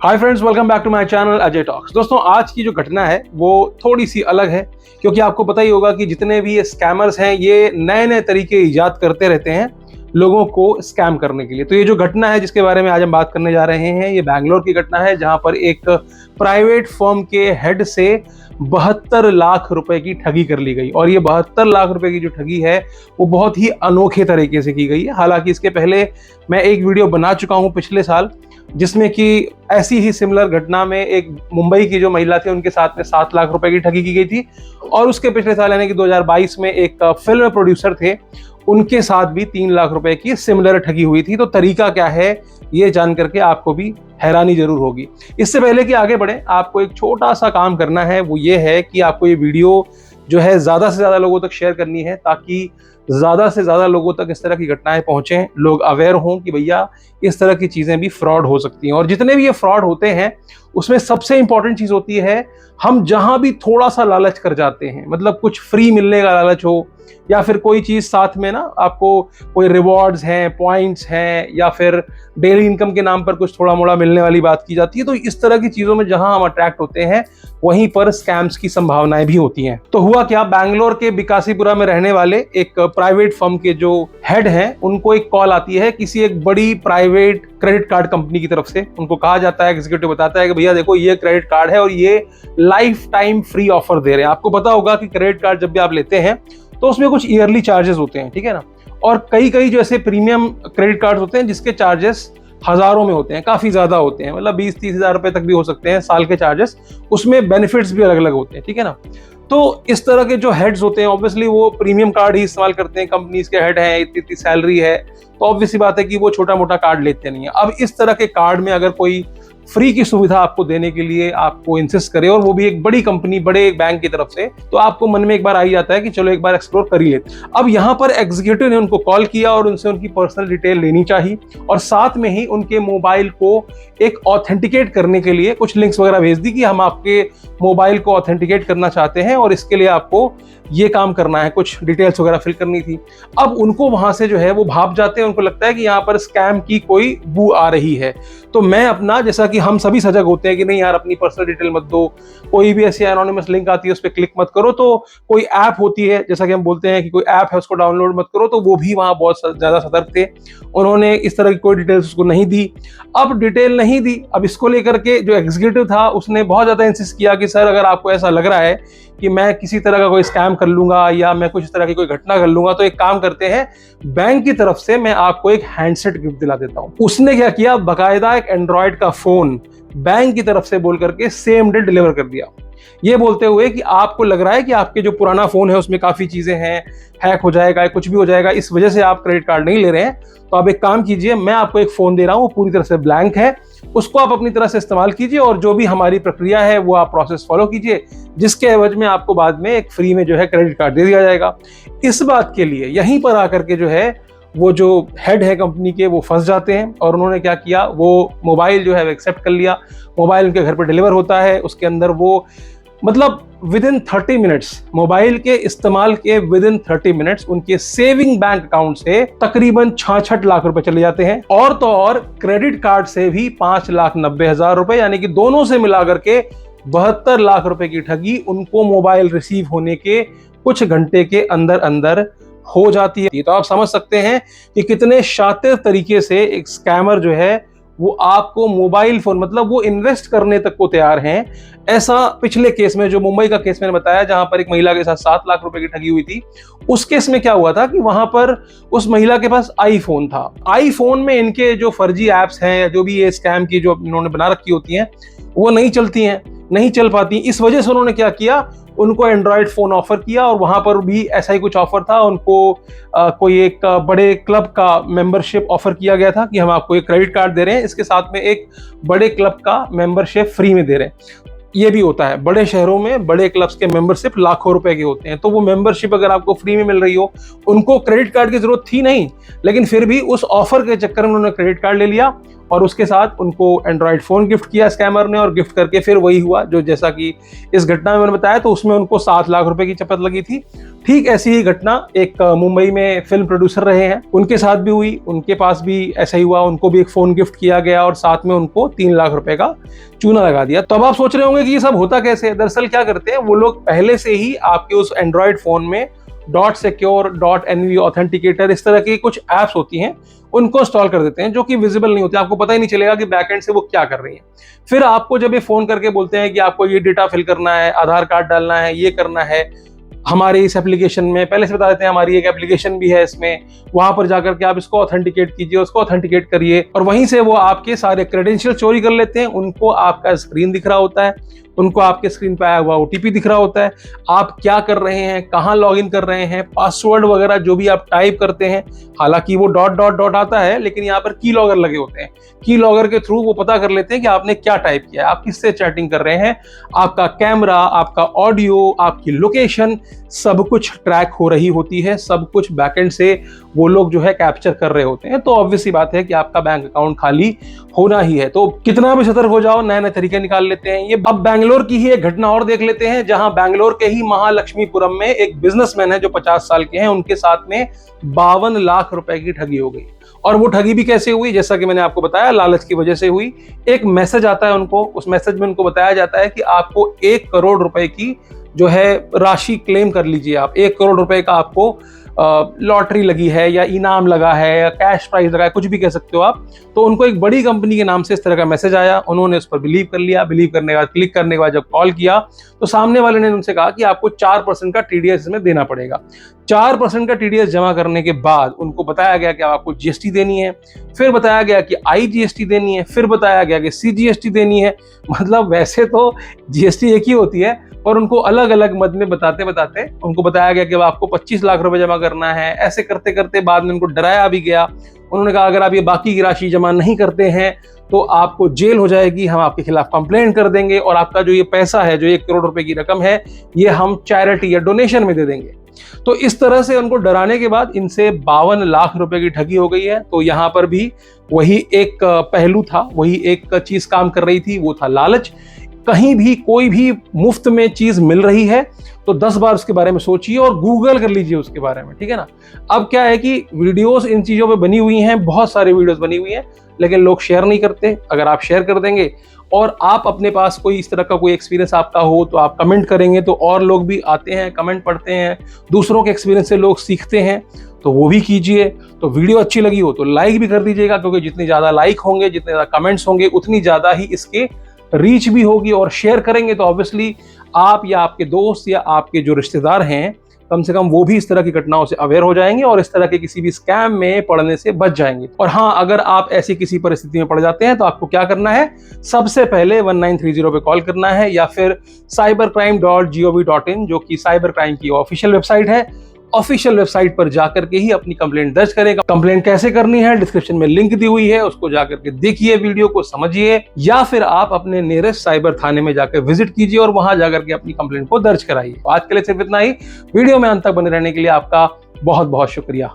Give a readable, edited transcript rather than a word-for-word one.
Hi friends, welcome back to my channel Ajay talks. दोस्तों, आज की जो घटना है वो थोड़ी सी अलग है, क्योंकि आपको पता ही होगा कि जितने भी ये स्कैमर्स हैं ये नए नए तरीके इजाद करते रहते हैं लोगों को स्कैम करने के लिए। तो ये जो घटना है जिसके बारे में आज हम बात करने जा रहे हैं, ये बैंगलोर की घटना है, जहां पर एक प्राइवेट फर्म के हेड से 72 लाख रुपए की ठगी कर ली गई। और ये 72 लाख रुपए की जो ठगी है वो बहुत ही अनोखे तरीके से की गई है। हालांकि इसके पहले मैं एक वीडियो बना चुका हूं पिछले साल, जिसमें कि ऐसी ही सिमिलर घटना में एक मुंबई की जो महिला थी उनके साथ में 7 लाख रुपए की ठगी की गई थी। और उसके पिछले साल यानी कि 2022 में एक फिल्म प्रोड्यूसर थे, उनके साथ भी 3 लाख रुपए की सिमिलर ठगी हुई थी। तो तरीका क्या है ये जान करके आपको भी हैरानी जरूर होगी। इससे पहले कि आगे बढ़े, आपको एक छोटा सा काम करना है, वो ये है कि आपको ये वीडियो जो है ज्यादा से ज्यादा लोगों तक शेयर करनी है, ताकि ज्यादा से ज्यादा लोगों तक इस तरह की घटनाएं पहुंचे, लोग अवेयर हों कि भैया इस तरह की चीजें भी फ्रॉड हो सकती हैं। और जितने भी ये फ्रॉड होते हैं उसमें सबसे इंपॉर्टेंट चीज होती है, हम जहां भी थोड़ा सा लालच कर जाते हैं, मतलब कुछ फ्री मिलने का लालच हो, या फिर कोई चीज साथ में ना आपको कोई रिवॉर्ड्स हैं, पॉइंट्स हैं, या फिर डेली इनकम के नाम पर कुछ थोड़ा मोड़ा मिलने वाली बात की जाती है, तो इस तरह की चीजों में जहां हम अट्रैक्ट होते हैं वहीं पर स्कैम्स की संभावनाएं भी होती हैं। तो हुआ क्या, बैंगलोर के बिकासीपुरा में रहने वाले एक प्राइवेट फर्म के जो हेड हैं, उनको एक कॉल आती है किसी एक बड़ी प्राइवेट क्रेडिट कार्ड कंपनी की तरफ से। उनको कहा जाता है, एग्जीक्यूटिव बताता है कि भैया देखो ये क्रेडिट कार्ड है और ये लाइफ टाइम फ्री ऑफर दे रहे हैं। आपको पता होगा कि क्रेडिट कार्ड जब भी आप लेते हैं तो उसमें कुछ ईयरली चार्जेस होते हैं, ठीक है ना। और कई जो ऐसे प्रीमियम क्रेडिट कार्ड होते हैं जिसके चार्जेस हजारों में होते हैं, काफी ज्यादा होते हैं, मतलब 20-30 हजार रुपए तक भी हो सकते हैं साल के चार्जेस। उसमें बेनिफिट्स भी अलग अलग होते हैं, ठीक है ना। तो इस तरह के जो हेड्स होते हैं ऑब्वियसली वो प्रीमियम कार्ड ही इस्तेमाल करते हैं, कंपनीज के हेड हैं, इतनी इतनी सैलरी है, तो ऑब्वियसली बात है कि वो छोटा मोटा कार्ड लेते नहीं है। अब इस तरह के कार्ड में अगर कोई फ्री की सुविधा आपको देने के लिए आपको इंसिस्ट करे, और वो भी एक बड़ी कंपनी, बड़े एक बैंक की तरफ से, तो आपको मन में एक बार आ ही जाता है कि चलो एक बार एक्सप्लोर कर ही लेते। अब यहाँ पर एग्जीक्यूटिव ने उनको कॉल किया और उनसे उनकी पर्सनल डिटेल लेनी चाहिए, और साथ में ही उनके मोबाइल को एक ऑथेंटिकेट करने के लिए कुछ लिंक्स वगैरह भेज दी कि हम आपके मोबाइल को ऑथेंटिकेट करना चाहते हैं और इसके लिए आपको ये काम करना है, कुछ डिटेल्स वगैरह फिल करनी थी। अब उनको वहां से जो है वो भाप जाते हैं, उनको लगता है कि यहाँ पर स्कैम की कोई बू आ रही है। तो मैं अपना, जैसा कि हम सभी सजग होते हैं कि नहीं यार अपनी पर्सनल डिटेल मत दो, कोई भी ऐसी एनोनिमस लिंक आती है उस पर क्लिक मत करो, तो कोई ऐप होती है जैसा कि हम बोलते हैं कि कोई ऐप है उसको डाउनलोड मत करो, तो वो भी वहां बहुत ज्यादा सतर्क थे। उन्होंने इस तरह की कोई डिटेल्स उसको नहीं दी। अब डिटेल नहीं दी, अब इसको लेकर के जो एग्जीक्यूटिव था उसने बहुत ज्यादा इंसिस्ट किया कि सर अगर आपको ऐसा लग रहा है कि मैं किसी तरह का कोई स्कैम कर लूंगा या मैं कुछ इस तरह की कोई घटना कर लूंगा, तो एक काम करते हैं, बैंक की तरफ से मैं आपको एक हैंडसेट गिफ्ट दिला देता हूं। उसने क्या किया, बकायदा एक एंड्रॉइड का फोन बैंक की तरफ से बोल करके सेम डे डिलीवर कर दिया, ये बोलते हुए कि आपको लग रहा है कि आपके जो पुराना फोन है उसमें काफी चीजें हैं, हैक हो जाएगा, कुछ भी हो जाएगा, इस वजह से आप क्रेडिट कार्ड नहीं ले रहे हैं, तो आप एक काम कीजिए, मैं आपको एक फोन दे रहा हूं, वो पूरी तरह से ब्लैंक है, उसको आप अपनी तरह से इस्तेमाल कीजिए और जो भी हमारी प्रक्रिया है वो आप प्रोसेस फॉलो कीजिए, जिसके एवज में आपको बाद में एक फ्री में जो है क्रेडिट कार्ड दे दिया जाएगा। इस बात के लिए यहीं पर आकर के जो है वो जो हेड है कंपनी के वो फंस जाते हैं, और उन्होंने क्या किया, वो मोबाइल जो है वो एक्सेप्ट कर लिया। मोबाइल उनके घर पर डिलीवर होता है, उसके अंदर वो मतलब विद इन 30 मिनट्स, मोबाइल के इस्तेमाल के विद इन 30 मिनट्स उनके सेविंग बैंक अकाउंट से तकरीबन 66 लाख रुपए चले जाते हैं। और तो और क्रेडिट कार्ड से भी 5,90,000 रुपए, यानी कि दोनों से मिलाकर के 72 लाख रुपए की ठगी उनको मोबाइल रिसीव होने के कुछ घंटे के अंदर अंदर हो जाती है। तो आप समझ सकते हैं कि कितने शातिर तरीके से एक स्कैमर जो है वो आपको मोबाइल फोन, मतलब वो इन्वेस्ट करने तक को तैयार हैं। ऐसा पिछले केस में, जो मुंबई का केस मैंने बताया, जहां पर एक महिला के साथ 7 लाख रुपए की ठगी हुई थी, उस केस में क्या हुआ था कि वहां पर उस महिला के पास आईफोन था। आईफोन में इनके जो फर्जी एप्स हैं या जो भी ये स्कैम की जो इन्होंने बना रखी होती हैं वो नहीं चलती हैं, नहीं चल पाती। इस वजह से उन्होंने क्या किया, उनको एंड्रॉयड फोन ऑफर किया, और वहां पर भी ऐसा ही कुछ ऑफर था। उनको कोई एक बड़े क्लब का मेंबरशिप ऑफर किया गया था कि हम आपको एक क्रेडिट कार्ड दे रहे हैं, इसके साथ में एक बड़े क्लब का मेंबरशिप फ्री में दे रहे हैं। ये भी होता है, बड़े शहरों में बड़े क्लब्स के मेंबरशिप लाखों रुपए के होते हैं, तो वो मेंबरशिप अगर आपको फ्री में मिल रही हो, उनको क्रेडिट कार्ड की जरूरत थी नहीं, लेकिन फिर भी उस ऑफर के चक्कर में उन्होंने क्रेडिट कार्ड ले लिया और उसके साथ उनको एंड्रॉयड फोन गिफ्ट किया स्कैमर ने, और गिफ्ट करके फिर वही हुआ जो जैसा कि इस घटना में मैंने बताया। तो उसमें उनको 7 लाख रुपए की चपत लगी थी। ठीक ऐसी ही घटना एक मुंबई में फिल्म प्रोड्यूसर रहे हैं, उनके साथ भी हुई। उनके पास भी ऐसा ही हुआ, उनको भी एक फोन गिफ्ट किया गया और साथ में उनको 3 लाख रुपए का चूना लगा दिया। तो अब आप सोच रहे होंगे कि ये सब होता कैसे है। दरअसल क्या करते हैं वो लोग, पहले से ही आपके उस एंड्रॉयड फोन में .secure, .nv ऑथेंटिकेटर, इस तरह की कुछ एप्स होती हैं, उनको इंस्टॉल कर देते हैं, जो कि विजिबल नहीं होती, आपको पता ही नहीं चलेगा कि बैकएंड से वो क्या कर रही है। फिर आपको जब ये फोन करके बोलते हैं कि आपको ये डेटा फिल करना है, आधार कार्ड डालना है, ये करना है, हमारे इस एप्लीकेशन में पहले से बता देते हैं, हमारी एक एप्लीकेशन भी है इसमें, वहां पर जाकर के आप इसको ऑथेंटिकेट कीजिए, उसको ऑथेंटिकेट करिए, और वहीं से वो आपके सारे क्रेडेंशियल चोरी कर लेते हैं। उनको आपका स्क्रीन दिख रहा होता है, उनको आपके स्क्रीन पे आया हुआ ओटीपी दिख रहा होता है, आप क्या कर रहे हैं, कहाँ लॉगिन कर रहे हैं, पासवर्ड वगैरह जो भी आप टाइप करते हैं। हालांकि वो डॉट डॉट डॉट आता है, लेकिन यहाँ पर की लॉगर लगे होते हैं। की लॉगर के थ्रू वो पता कर लेते हैं कि आपने क्या टाइप किया है, आप किससे चैटिंग कर रहे हैं, आपका कैमरा, आपका ऑडियो, आपकी लोकेशन, सब कुछ ट्रैक हो रही होती है। सब कुछ बैकएंड से वो लोग जो है कैप्चर कर रहे होते हैं। तो ऑब्वियस सी बात है कि आपका बैंक अकाउंट खाली होना ही है। तो कितना भी सतर्क हो जाओ, नए नए तरीके निकाल लेते हैं ये। अब बैंगलोर की ही एक घटना और देख लेते हैं, जहां बैंगलोर के ही महालक्ष्मीपुरम में एक बिजनेसमैन है जो 50 साल के हैं, उनके साथ में 52 लाख रुपए की ठगी हो गई। और वो ठगी भी कैसे हुई, जैसा कि मैंने आपको बताया, लालच की वजह से हुई। एक मैसेज आता है उनको, उस मैसेज में उनको बताया जाता है कि आपको 1 करोड़ रुपए की जो है राशि क्लेम कर लीजिए। आप 1 करोड़ रुपए का आपको लॉटरी लगी है, या इनाम लगा है, या कैश प्राइज लगा है, कुछ भी कह सकते हो आप। तो उनको एक बड़ी कंपनी के नाम से इस तरह का मैसेज आया, उन्होंने उस पर बिलीव कर लिया। बिलीव करने के बाद, क्लिक करने के बाद जब कॉल किया, तो सामने वाले ने उनसे कहा कि आपको 4% का टीडीएस इसमें देना पड़ेगा। 4% का टीडीएस जमा करने के बाद उनको बताया गया कि आपको जीएसटी देनी है, फिर बताया गया कि आईजीएसटी देनी है, फिर बताया गया कि सीजीएसटी देनी है। मतलब वैसे तो जीएसटी एक ही होती है, पर उनको अलग अलग मद में बताते बताते उनको बताया गया कि आपको 25 लाख रुपए जमा करना है। ऐसे करते करते बाद में उनको डराया भी गया। उन्होंने कहा अगर आप ये बाकी की राशि जमा नहीं करते हैं तो आपको जेल हो जाएगी, हम आपके खिलाफ कंप्लेंट कर देंगे, और आपका जो ये पैसा है, जो 1 करोड़ रुपए की रकम है, ये हम चैरिटी या डोनेशन में दे देंगे। तो इस तरह से उनको डराने के बाद इनसे 52 लाख रुपए की ठगी हो गई है। तो यहाँ पर भी वही एक पहलू था, वही एक चीज काम कर रही थी, वो था लालच। कहीं भी कोई भी मुफ्त में चीज मिल रही है तो 10 बार उसके बारे में सोचिए और गूगल कर लीजिए उसके बारे में, ठीक है ना। अब क्या है कि वीडियोस इन चीजों पे बनी हुई हैं, बहुत सारी वीडियोस बनी हुई हैं, लेकिन लोग शेयर नहीं करते। अगर आप शेयर कर देंगे और आप अपने पास कोई इस तरह का कोई एक्सपीरियंस आपका हो, तो आप कमेंट करेंगे, तो और लोग भी आते हैं, कमेंट पढ़ते हैं, दूसरों के एक्सपीरियंस से लोग सीखते हैं, तो वो भी कीजिए। तो वीडियो अच्छी लगी हो तो लाइक भी कर दीजिएगा, क्योंकि जितनी ज्यादा लाइक होंगे, जितने ज्यादा कमेंट्स होंगे, उतनी ज्यादा ही इसके रीच भी होगी। और शेयर करेंगे तो ऑब्वियसली आप या आपके दोस्त या आपके जो रिश्तेदार हैं, कम से कम वो भी इस तरह की घटनाओं से अवेयर हो जाएंगे और इस तरह के किसी भी स्कैम में पड़ने से बच जाएंगे। और हाँ, अगर आप ऐसी किसी परिस्थिति में पड़ जाते हैं तो आपको क्या करना है, सबसे पहले 1930 पे कॉल करना है, या फिर cybercrime.gov.in, जो कि साइबर क्राइम की ऑफिशियल वेबसाइट है, ऑफिशियल वेबसाइट पर जाकर के ही अपनी कंप्लेंट दर्ज करेगा। कंप्लेंट कैसे करनी है, डिस्क्रिप्शन में लिंक दी हुई है, उसको जाकर के देखिए, वीडियो को समझिए, या फिर आप अपने नियरेस्ट साइबर थाने में जाकर विजिट कीजिए और वहां जाकर के अपनी कंप्लेंट को दर्ज कराइए। आज के लिए सिर्फ इतना ही। वीडियो में अंत तक बने रहने के लिए आपका बहुत बहुत शुक्रिया।